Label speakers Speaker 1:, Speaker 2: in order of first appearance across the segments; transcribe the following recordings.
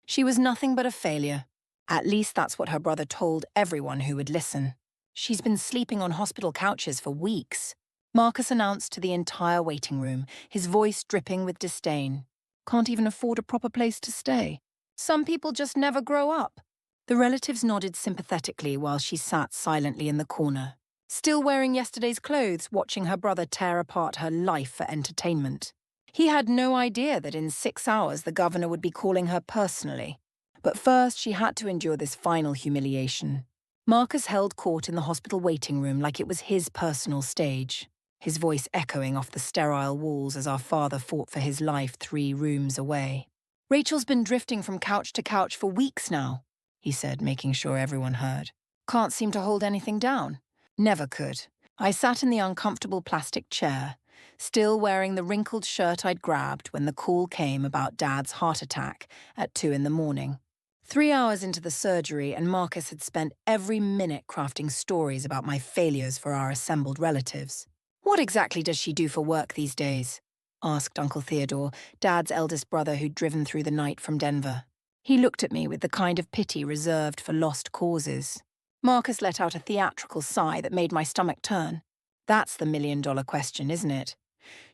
Speaker 1: She was nothing but a failure. At least that's what her brother told everyone who would listen. She's been sleeping on hospital couches for weeks. Marcus announced to the entire waiting room, his voice dripping with disdain. Can't even afford a proper place to stay. Some people just never grow up. The relatives nodded sympathetically while she sat silently in the corner, still wearing yesterday's clothes, watching her brother tear apart her life for entertainment. He had no idea that in 6 hours the governor would be calling her personally. But first she had to endure this final humiliation. Marcus held court in the hospital waiting room like it was his personal stage, his voice echoing off the sterile walls as our father fought for his life 3 rooms away. "Rachel's been drifting from couch to couch for weeks now," he said, making sure everyone heard. "Can't seem to hold anything down. Never could." I sat in the uncomfortable plastic chair, still wearing the wrinkled shirt I'd grabbed when the call came about Dad's heart attack at 2 in the morning. 3 hours into the surgery, and Marcus had spent every minute crafting stories about my failures for our assembled relatives. "What exactly does she do for work these days?" asked Uncle Theodore, Dad's eldest brother who'd driven through the night from Denver. He looked at me with the kind of pity reserved for lost causes. Marcus let out a theatrical sigh that made my stomach turn. "That's the million-dollar question, isn't it?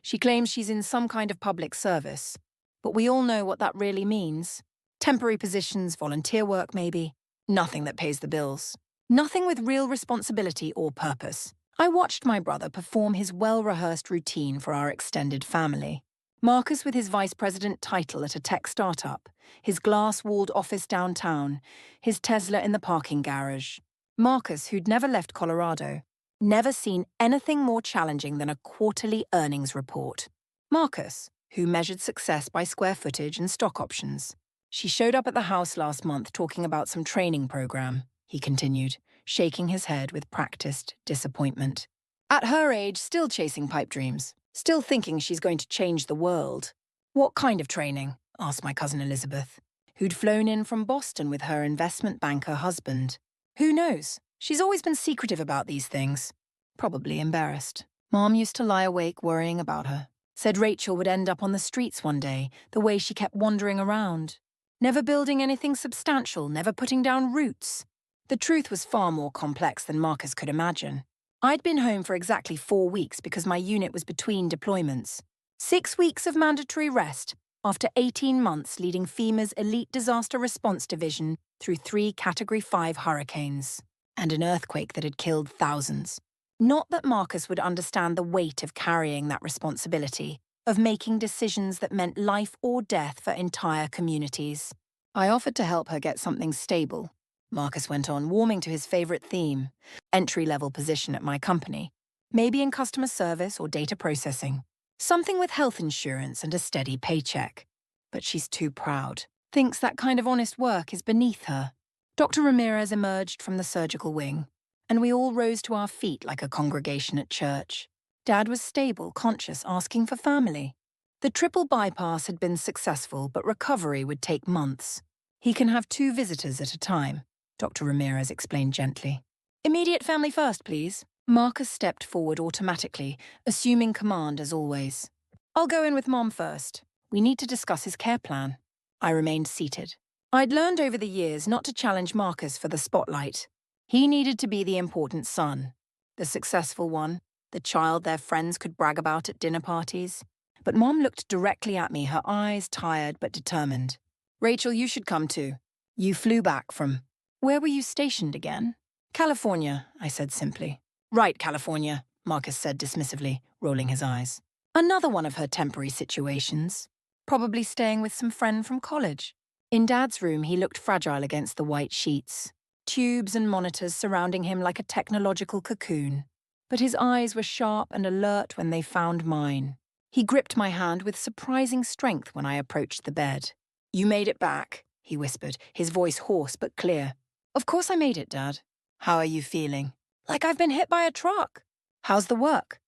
Speaker 1: She claims she's in some kind of public service, but we all know what that really means. Temporary positions, volunteer work maybe. Nothing that pays the bills. Nothing with real responsibility or purpose." I watched my brother perform his well-rehearsed routine for our extended family. Marcus with his vice president title at a tech startup, his glass-walled office downtown, his Tesla in the parking garage. Marcus, who'd never left Colorado, never seen anything more challenging than a quarterly earnings report. Marcus, who measured success by square footage and stock options. "She showed up at the house last month talking about some training program," he continued, shaking his head with practiced disappointment. "At her age, still chasing pipe dreams, still thinking she's going to change the world." "What kind of training?" asked my cousin Elizabeth, who'd flown in from Boston with her investment banker husband. "Who knows? She's always been secretive about these things. Probably embarrassed. Mom used to lie awake worrying about her. Said Rachel would end up on the streets one day, the way she kept wandering around. Never building anything substantial, never putting down roots. The truth was far more complex than Marcus could imagine. I'd been home for exactly 4 weeks because my unit was between deployments. 6 weeks of mandatory rest after 18 months leading FEMA's Elite Disaster Response Division through 3 Category 5 hurricanes and an earthquake that had killed thousands. Not that Marcus would understand the weight of carrying that responsibility, of making decisions that meant life or death for entire communities. I offered to help her get something stable, Marcus went on, warming to his favorite theme, entry-level position at my company, maybe in customer service or data processing. Something with health insurance and a steady paycheck. But she's too proud, thinks that kind of honest work is beneath her. Dr. Ramirez emerged from the surgical wing, and we all rose to our feet like a congregation at church. Dad was stable, conscious, asking for family. The triple bypass had been successful, but recovery would take months. "He can have 2 visitors at a time," Dr. Ramirez explained gently. "Immediate family first, please." Marcus stepped forward automatically, assuming command as always. "I'll go in with Mom first. We need to discuss his care plan." I remained seated. I'd learned over the years not to challenge Marcus for the spotlight. He needed to be the important son, the successful one, the child their friends could brag about at dinner parties. But Mom looked directly at me, her eyes tired but determined. "Rachel, you should come too. You flew back from..." "Where were you stationed again?" "California," I said simply. "Right, California," Marcus said dismissively, rolling his eyes. Another one of her temporary situations. Probably staying with some friend from college. In Dad's room, he looked fragile against the white sheets. Tubes and monitors surrounding him like a technological cocoon. But his eyes were sharp and alert when they found mine. He gripped my hand with surprising strength when I approached the bed. "You made it back," he whispered, his voice hoarse but clear. "Of course I made it, Dad." "How are you feeling?" "Like I've been hit by a truck." "How's the work?"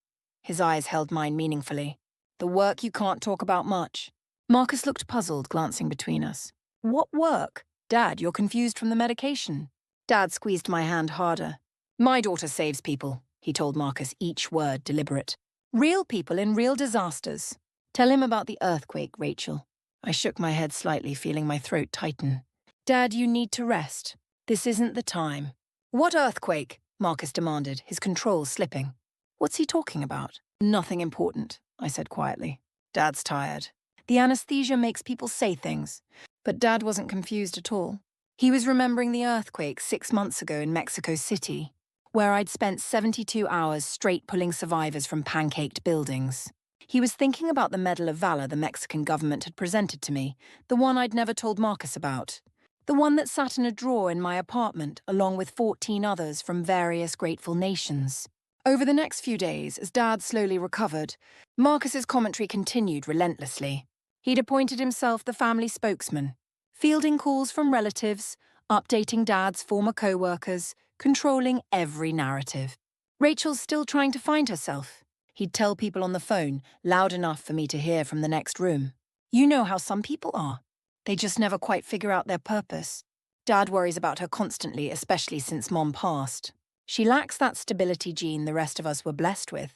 Speaker 1: His eyes held mine meaningfully. "The work you can't talk about much." Marcus looked puzzled, glancing between us. "What work? Dad, you're confused from the medication." Dad squeezed my hand harder. "My daughter saves people," he told Marcus, each word deliberate. "Real people in real disasters. Tell him about the earthquake, Rachel. I shook my head slightly, feeling my throat tighten. Dad, you need to rest. This isn't the time. What earthquake? Marcus demanded, his control slipping. What's he talking about? Nothing important, I said quietly. Dad's tired. The anesthesia makes people say things. But Dad wasn't confused at all. He was remembering the earthquake 6 months ago in Mexico City, where I'd spent 72 hours straight pulling survivors from pancaked buildings. He was thinking about the Medal of Valor the Mexican government had presented to me, the one I'd never told Marcus about. The one that sat in a drawer in my apartment, along with 14 others from various grateful nations. Over the next few days, as Dad slowly recovered, Marcus's commentary continued relentlessly. He'd appointed himself the family spokesman, fielding calls from relatives, updating Dad's former co-workers, controlling every narrative. Rachel's still trying to find herself. He'd tell people on the phone, loud enough for me to hear from the next room. You know how some people are. They just never quite figure out their purpose. Dad worries about her constantly, especially since Mom passed. She lacks that stability gene the rest of us were blessed with.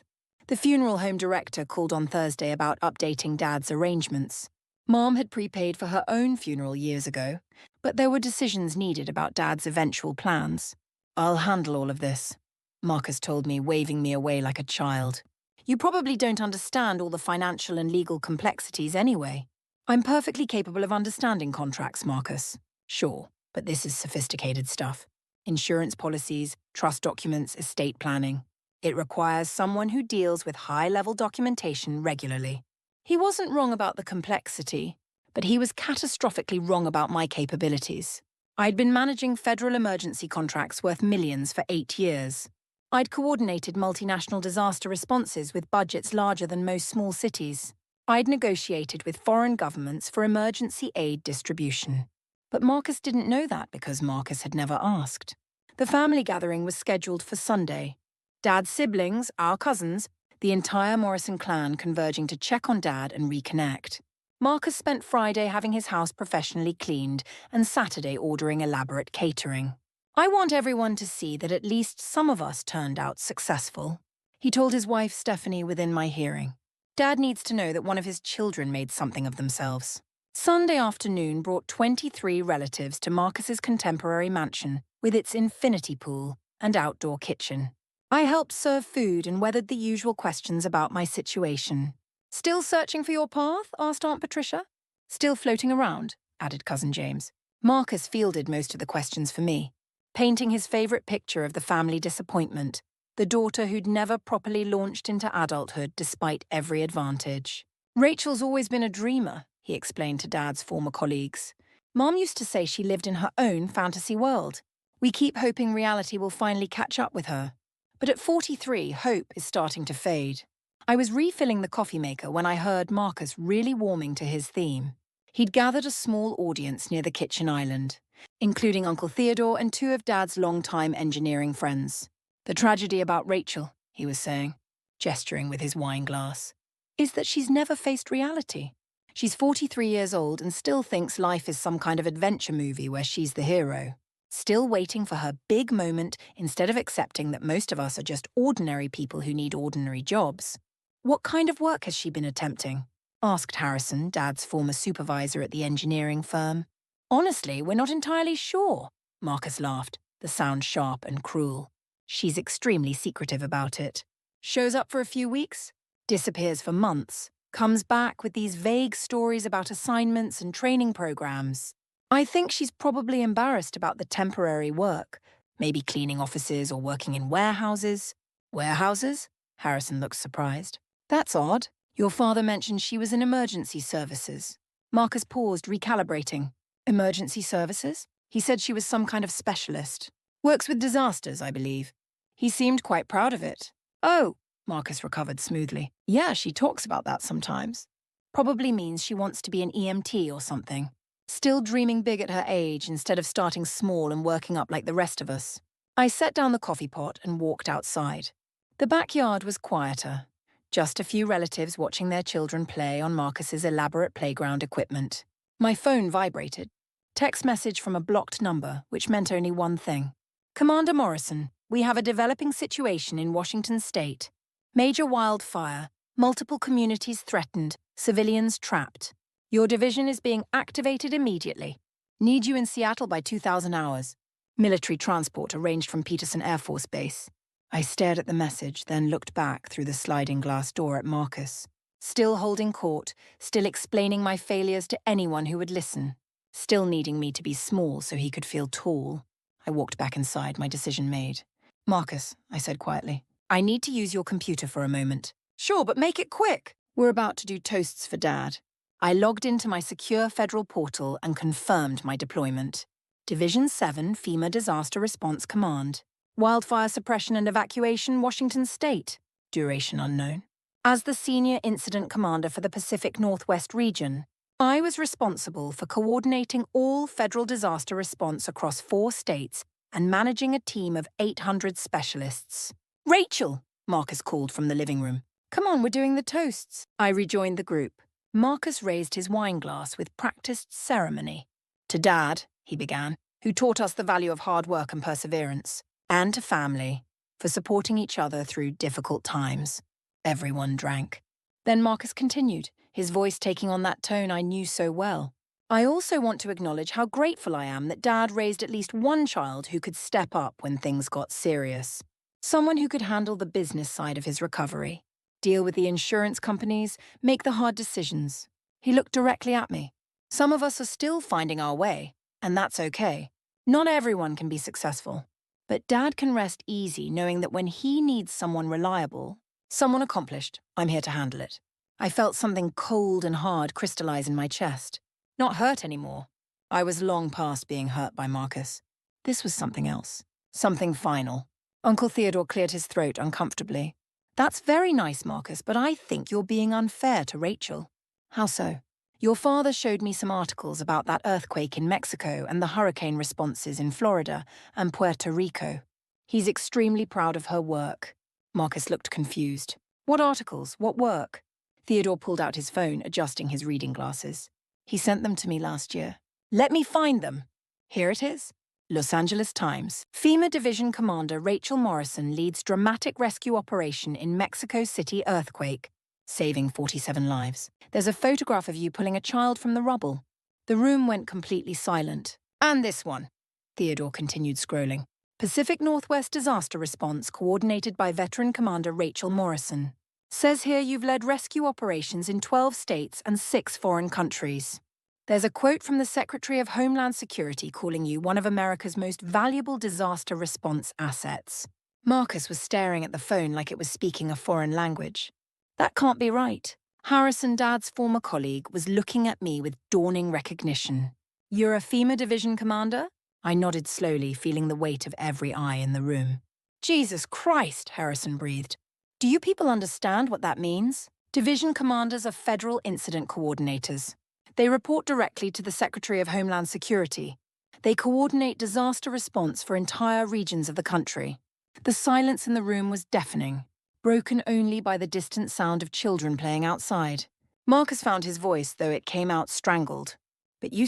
Speaker 1: The funeral home director called on Thursday about updating Dad's arrangements. Mom had prepaid for her own funeral years ago, but there were decisions needed about Dad's eventual plans. I'll handle all of this, Marcus told me, waving me away like a child. You probably don't understand all the financial and legal complexities anyway. I'm perfectly capable of understanding contracts, Marcus. Sure, but this is sophisticated stuff. Insurance policies, trust documents, estate planning. It requires someone who deals with high-level documentation regularly. He wasn't wrong about the complexity, but he was catastrophically wrong about my capabilities. I'd been managing federal emergency contracts worth millions for 8 years. I'd coordinated multinational disaster responses with budgets larger than most small cities. I'd negotiated with foreign governments for emergency aid distribution. But Marcus didn't know that because Marcus had never asked. The family gathering was scheduled for Sunday. Dad's siblings, our cousins, the entire Morrison clan converging to check on Dad and reconnect. Marcus spent Friday having his house professionally cleaned and Saturday ordering elaborate catering. I want everyone to see that at least some of us turned out successful, he told his wife Stephanie within my hearing. Dad needs to know that one of his children made something of themselves. Sunday afternoon brought 23 relatives to Marcus's contemporary mansion with its infinity pool and outdoor kitchen. I helped serve food and weathered the usual questions about my situation. Still searching for your path? Asked Aunt Patricia. Still floating around, added Cousin James. Marcus fielded most of the questions for me, painting his favorite picture of the family disappointment, the daughter who'd never properly launched into adulthood despite every advantage. Rachel's always been a dreamer, he explained to Dad's former colleagues. Mom used to say she lived in her own fantasy world. We keep hoping reality will finally catch up with her. But at 43, hope is starting to fade. I was refilling the coffee maker when I heard Marcus really warming to his theme. He'd gathered a small audience near the kitchen island, including Uncle Theodore and 2 of Dad's longtime engineering friends. The tragedy about Rachel, he was saying, gesturing with his wine glass, is that she's never faced reality. She's 43 years old and still thinks life is some kind of adventure movie where she's the hero. Still waiting for her big moment instead of accepting that most of us are just ordinary people who need ordinary jobs. What kind of work has she been attempting? Asked Harrison, Dad's former supervisor at the engineering firm. Honestly, we're not entirely sure, Marcus laughed, the sound sharp and cruel. She's extremely secretive about it. Shows up for a few weeks, disappears for months, comes back with these vague stories about assignments and training programs. I think she's probably embarrassed about the temporary work, maybe cleaning offices or working in warehouses. Warehouses? Harrison looked surprised. That's odd. Your father mentioned she was in emergency services. Marcus paused, recalibrating. Emergency services? He said she was some kind of specialist. Works with disasters, I believe. He seemed quite proud of it. Oh, Marcus recovered smoothly. Yeah, she talks about that sometimes. Probably means she wants to be an EMT or something. Still dreaming big at her age instead of starting small and working up like the rest of us. I set down the coffee pot and walked outside. The backyard was quieter. Just a few relatives watching their children play on Marcus's elaborate playground equipment. My phone vibrated. Text message from a blocked number, which meant only one thing. Commander Morrison, we have a developing situation in Washington state. Major wildfire, multiple communities threatened, civilians trapped. Your division is being activated immediately. Need you in Seattle by 2000 hours. Military transport arranged from Peterson Air Force Base. I stared at the message, then looked back through the sliding glass door at Marcus. Still holding court, still explaining my failures to anyone who would listen. Still needing me to be small so he could feel tall. I walked back inside, my decision made. Marcus, I said quietly, I need to use your computer for a moment. Sure, but make it quick. We're about to do toasts for Dad. I logged into my secure federal portal and confirmed my deployment. Division 7 FEMA Disaster Response Command. Wildfire Suppression and Evacuation, Washington State. Duration unknown. As the Senior Incident Commander for the Pacific Northwest region, I was responsible for coordinating all federal disaster response across 4 states and managing a team of 800 specialists. Rachel, Marcus called from the living room. Come on, we're doing the toasts. I rejoined the group. Marcus raised his wine glass with practiced ceremony. To Dad, he began, who taught us the value of hard work and perseverance. And to family, for supporting each other through difficult times. Everyone drank. Then Marcus continued, his voice taking on that tone I knew so well. I also want to acknowledge how grateful I am that Dad raised at least one child who could step up when things got serious. Someone who could handle the business side of his recovery, deal with the insurance companies, make the hard decisions. He looked directly at me. Some of us are still finding our way, and that's okay. Not everyone can be successful. But Dad can rest easy knowing that when he needs someone reliable, someone accomplished, I'm here to handle it. I felt something cold and hard crystallize in my chest. Not hurt anymore. I was long past being hurt by Marcus. This was something else. Something final. Uncle Theodore cleared his throat uncomfortably. That's very nice, Marcus, but I think you're being unfair to Rachel. How so? Your father showed me some articles about that earthquake in Mexico and the hurricane responses in Florida and Puerto Rico. He's extremely proud of her work. Marcus looked confused. What articles? What work? Theodore pulled out his phone, adjusting his reading glasses. He sent them to me last year. Let me find them. Here it is. Los Angeles Times. FEMA Division Commander Rachel Morrison leads dramatic rescue operation in Mexico City earthquake, saving 47 lives. There's a photograph of you pulling a child from the rubble. The room went completely silent. And this one. Theodore continued scrolling. Pacific Northwest Disaster Response coordinated by Veteran Commander Rachel Morrison. Says here you've led rescue operations in 12 states and 6 foreign countries. There's a quote from the Secretary of Homeland Security calling you one of America's most valuable disaster response assets. Marcus was staring at the phone like it was speaking a foreign language. That can't be right. Harrison, Dad's former colleague, was looking at me with dawning recognition. You're a FEMA Division Commander? I nodded slowly, feeling the weight of every eye in the room. Jesus Christ, Harrison breathed. Do you people understand what that means? Division commanders are federal incident coordinators. They report directly to the Secretary of Homeland Security. They coordinate disaster response for entire regions of the country. The silence in the room was deafening, broken only by the distant sound of children playing outside. Marcus found his voice, though it came out strangled. But you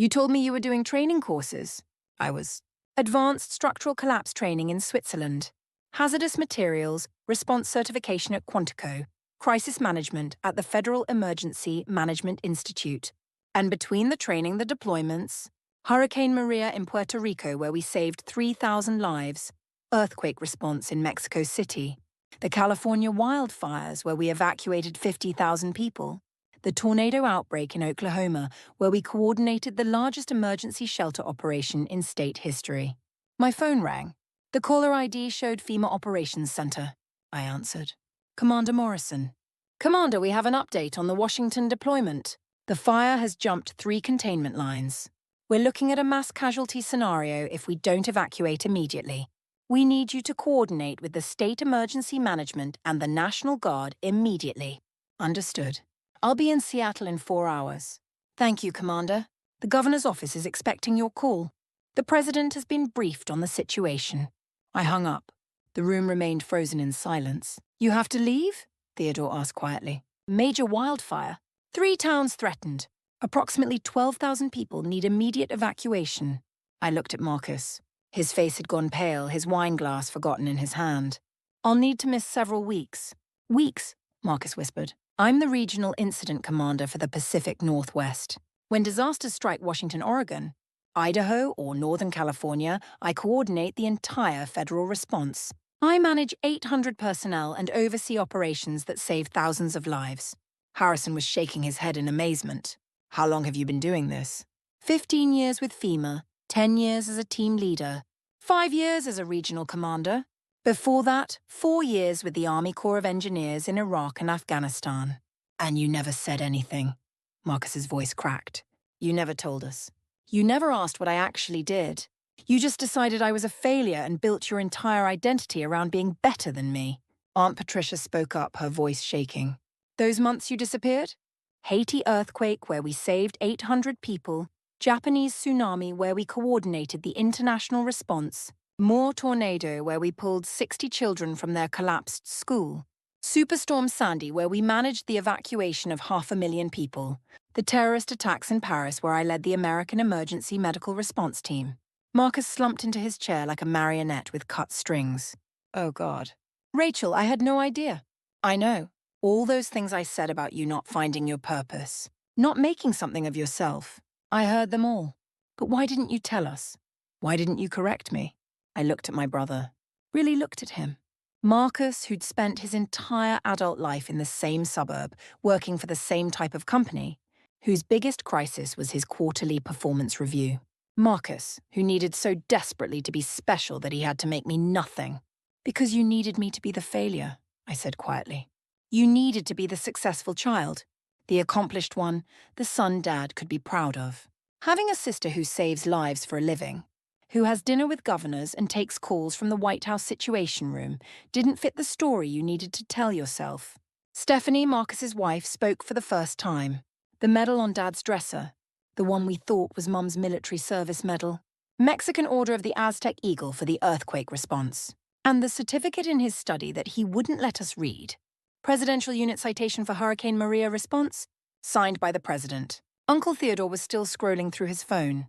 Speaker 1: told me you were doing training courses. I was. Advanced structural collapse training in Switzerland. Hazardous materials, response certification at Quantico. Crisis management at the Federal Emergency Management Institute. And between the training, the deployments, Hurricane Maria in Puerto Rico where we saved 3,000 lives, earthquake response in Mexico City, the California wildfires where we evacuated 50,000 people, the tornado outbreak in Oklahoma where we coordinated the largest emergency shelter operation in state history. My phone rang. The caller ID showed FEMA Operations Center. I answered. Commander Morrison. Commander, we have an update on the Washington deployment. The fire has jumped 3 containment lines. We're looking at a mass casualty scenario if we don't evacuate immediately. We need you to coordinate with the State Emergency Management and the National Guard immediately. Understood. I'll be in Seattle in 4 hours. Thank you, Commander. The Governor's office is expecting your call. The President has been briefed on the situation. I hung up. The room remained frozen in silence. You have to leave? Theodore asked quietly. Major wildfire. 3 towns threatened. Approximately 12,000 people need immediate evacuation. I looked at Marcus. His face had gone pale, his wine glass forgotten in his hand. I'll need to miss several weeks. Weeks, Marcus whispered. I'm the Regional Incident Commander for the Pacific Northwest. When disasters strike Washington, Oregon, Idaho, or Northern California, I coordinate the entire federal response. I manage 800 personnel and oversee operations that save thousands of lives. Harrison was shaking his head in amazement. How long have you been doing this? 15 years with FEMA, 10 years as a team leader, 5 years as a regional commander. Before that, 4 years with the Army Corps of Engineers in Iraq and Afghanistan. And you never said anything. Marcus's voice cracked. You never told us. You never asked what I actually did. You just decided I was a failure and built your entire identity around being better than me. Aunt Patricia spoke up, her voice shaking. Those months you disappeared? Haiti earthquake where we saved 800 people, Japanese tsunami where we coordinated the international response, Moore tornado where we pulled 60 children from their collapsed school, Superstorm Sandy where we managed the evacuation of 500,000 people, the terrorist attacks in Paris where I led the American Emergency Medical Response Team. Marcus slumped into his chair like a marionette with cut strings. Oh, God. Rachel, I had no idea. I know. All those things I said about you not finding your purpose, not making something of yourself. I heard them all. But why didn't you tell us? Why didn't you correct me? I looked at my brother. Really looked at him. Marcus, who'd spent his entire adult life in the same suburb, working for the same type of company, whose biggest crisis was his quarterly performance review. Marcus, who needed so desperately to be special that he had to make me nothing. Because you needed me to be the failure, I said quietly. You needed to be the successful child, the accomplished one, the son Dad could be proud of. Having a sister who saves lives for a living, who has dinner with governors and takes calls from the White House Situation Room, didn't fit the story you needed to tell yourself. Stephanie, Marcus's wife, spoke for the first time. The medal on Dad's dresser, the one we thought was Mum's military service medal, Mexican Order of the Aztec Eagle for the earthquake response, and the certificate in his study that he wouldn't let us read. Presidential Unit Citation for Hurricane Maria Response, signed by the President. Uncle Theodore was still scrolling through his phone.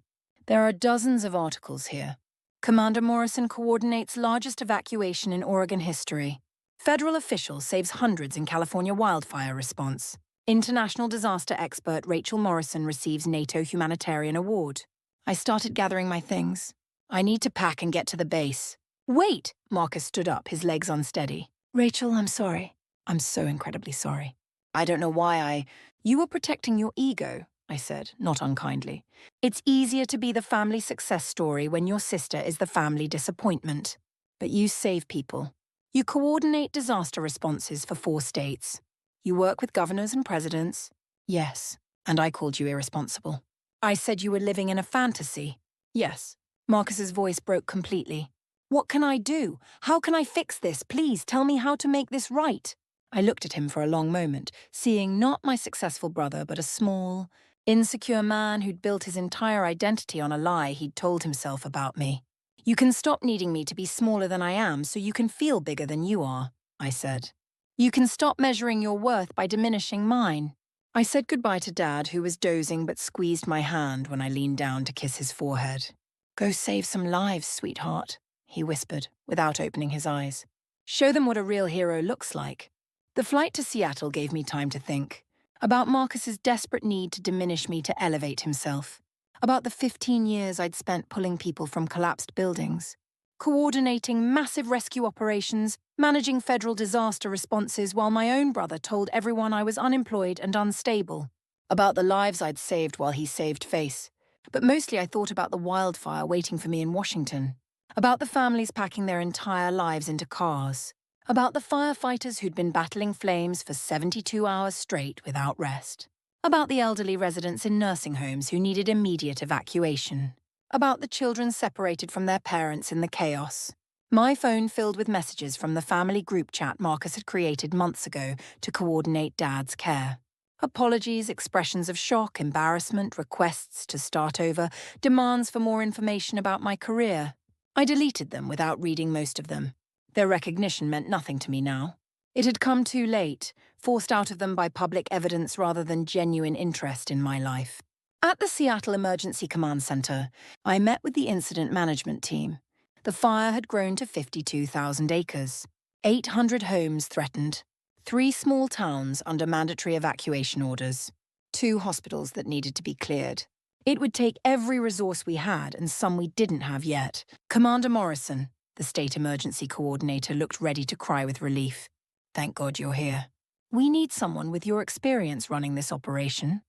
Speaker 1: There are dozens of articles here. Commander Morrison coordinates largest evacuation in Oregon history. Federal official saves hundreds in California wildfire response. International disaster expert Rachel Morrison receives NATO Humanitarian Award. I started gathering my things. I need to pack and get to the base. Wait! Marcus stood up, his legs unsteady. Rachel, I'm sorry. I'm so incredibly sorry. I don't know why You were protecting your ego, I said, not unkindly. It's easier to be the family success story when your sister is the family disappointment. But you save people. You coordinate disaster responses for 4 states. You work with governors and presidents. Yes, and I called you irresponsible. I said you were living in a fantasy. Yes. Marcus's voice broke completely. What can I do? How can I fix this? Please tell me how to make this right. I looked at him for a long moment, seeing not my successful brother, but a small, insecure man who'd built his entire identity on a lie he'd told himself about me. You can stop needing me to be smaller than I am so you can feel bigger than you are, I said. You can stop measuring your worth by diminishing mine. I said goodbye to Dad, who was dozing but squeezed my hand when I leaned down to kiss his forehead. Go save some lives, sweetheart, he whispered, without opening his eyes. Show them what a real hero looks like. The flight to Seattle gave me time to think. About Marcus's desperate need to diminish me to elevate himself. About the 15 years I'd spent pulling people from collapsed buildings. Coordinating massive rescue operations, managing federal disaster responses while my own brother told everyone I was unemployed and unstable. About the lives I'd saved while he saved face. But mostly I thought about the wildfire waiting for me in Washington. About the families packing their entire lives into cars. About the firefighters who'd been battling flames for 72 hours straight without rest. About the elderly residents in nursing homes who needed immediate evacuation. About the children separated from their parents in the chaos. My phone filled with messages from the family group chat Marcus had created months ago to coordinate Dad's care. Apologies, expressions of shock, embarrassment, requests to start over, demands for more information about my career. I deleted them without reading most of them. Their recognition meant nothing to me now. It had come too late, forced out of them by public evidence rather than genuine interest in my life. At the Seattle Emergency Command Center, I met with the incident management team. The fire had grown to 52,000 acres. 800 homes threatened. 3 small towns under mandatory evacuation orders, 2 hospitals that needed to be cleared. It would take every resource we had and some we didn't have yet. Commander Morrison, the state emergency coordinator, looked ready to cry with relief. Thank God you're here. We need someone with your experience running this operation.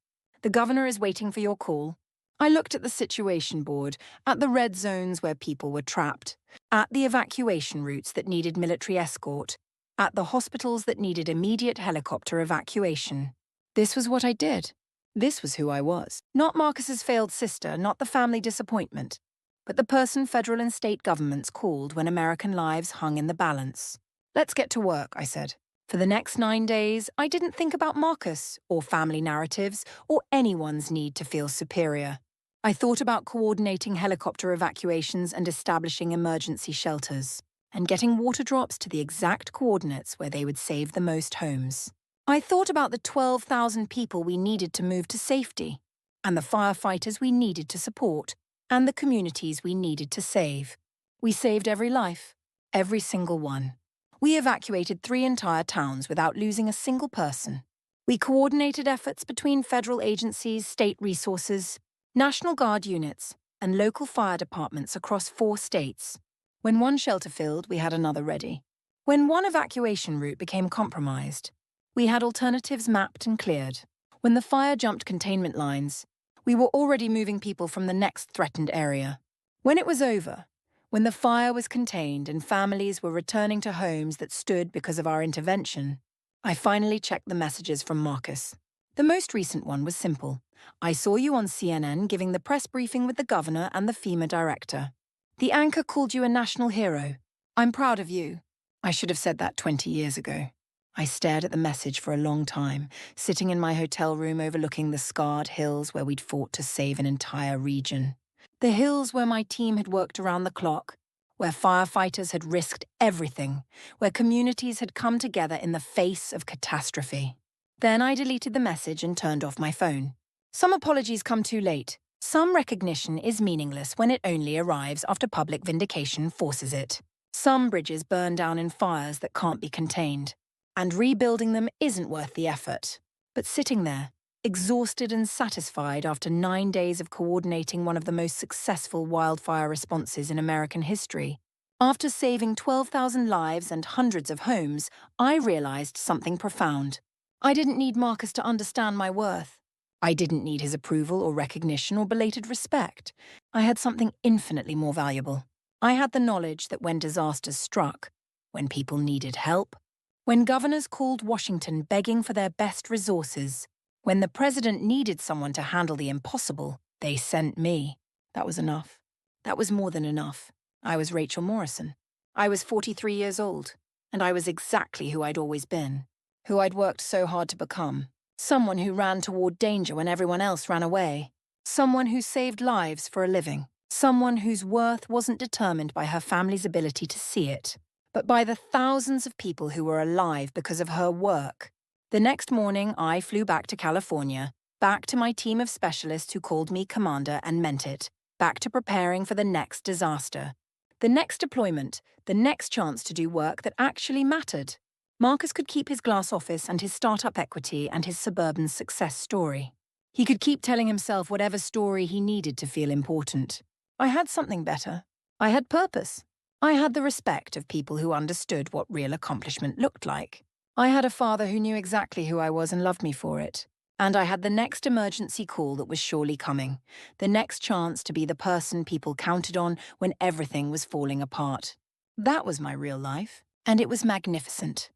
Speaker 1: The governor is waiting for your call. I looked at the situation board, at the red zones where people were trapped, at the evacuation routes that needed military escort, at the hospitals that needed immediate helicopter evacuation. This was what I did. This was who I was. Not Marcus's failed sister, not the family disappointment, but the person federal and state governments called when American lives hung in the balance. Let's get to work, I said. For the next 9 days, I didn't think about Marcus, or family narratives, or anyone's need to feel superior. I thought about coordinating helicopter evacuations and establishing emergency shelters, and getting water drops to the exact coordinates where they would save the most homes. I thought about the 12,000 people we needed to move to safety, and the firefighters we needed to support, and the communities we needed to save. We saved every life, every single one. We evacuated 3 entire towns without losing a single person. We coordinated efforts between federal agencies, state resources, National Guard units, and local fire departments across 4 states. When one shelter filled, we had another ready. When one evacuation route became compromised, we had alternatives mapped and cleared. When the fire jumped containment lines, we were already moving people from the next threatened area. When it was over, when the fire was contained and families were returning to homes that stood because of our intervention, I finally checked the messages from Marcus. The most recent one was simple. I saw you on CNN giving the press briefing with the governor and the FEMA director. The anchor called you a national hero. I'm proud of you. I should have said that 20 years ago. I stared at the message for a long time, sitting in my hotel room overlooking the scarred hills where we'd fought to save an entire region. The hills where my team had worked around the clock, where firefighters had risked everything, where communities had come together in the face of catastrophe. Then I deleted the message and turned off my phone. Some apologies come too late. Some recognition is meaningless when it only arrives after public vindication forces it. Some bridges burn down in fires that can't be contained, and rebuilding them isn't worth the effort. But sitting there, exhausted and satisfied after 9 days of coordinating one of the most successful wildfire responses in American history, after saving 12,000 lives and hundreds of homes, I realized something profound. I didn't need Marcus to understand my worth. I didn't need his approval or recognition or belated respect. I had something infinitely more valuable. I had the knowledge that when disasters struck, when people needed help, when governors called Washington begging for their best resources, when the president needed someone to handle the impossible, they sent me. That was enough. That was more than enough. I was Rachel Morrison. I was 43 years old, and I was exactly who I'd always been, who I'd worked so hard to become. Someone who ran toward danger when everyone else ran away. Someone who saved lives for a living. Someone whose worth wasn't determined by her family's ability to see it, but by the thousands of people who were alive because of her work. The next morning, I flew back to California, back to my team of specialists who called me commander and meant it, back to preparing for the next disaster, the next deployment, the next chance to do work that actually mattered. Marcus could keep his glass office and his startup equity and his suburban success story. He could keep telling himself whatever story he needed to feel important. I had something better. I had purpose. I had the respect of people who understood what real accomplishment looked like. I had a father who knew exactly who I was and loved me for it. And I had the next emergency call that was surely coming, the next chance to be the person people counted on when everything was falling apart. That was my real life, and it was magnificent.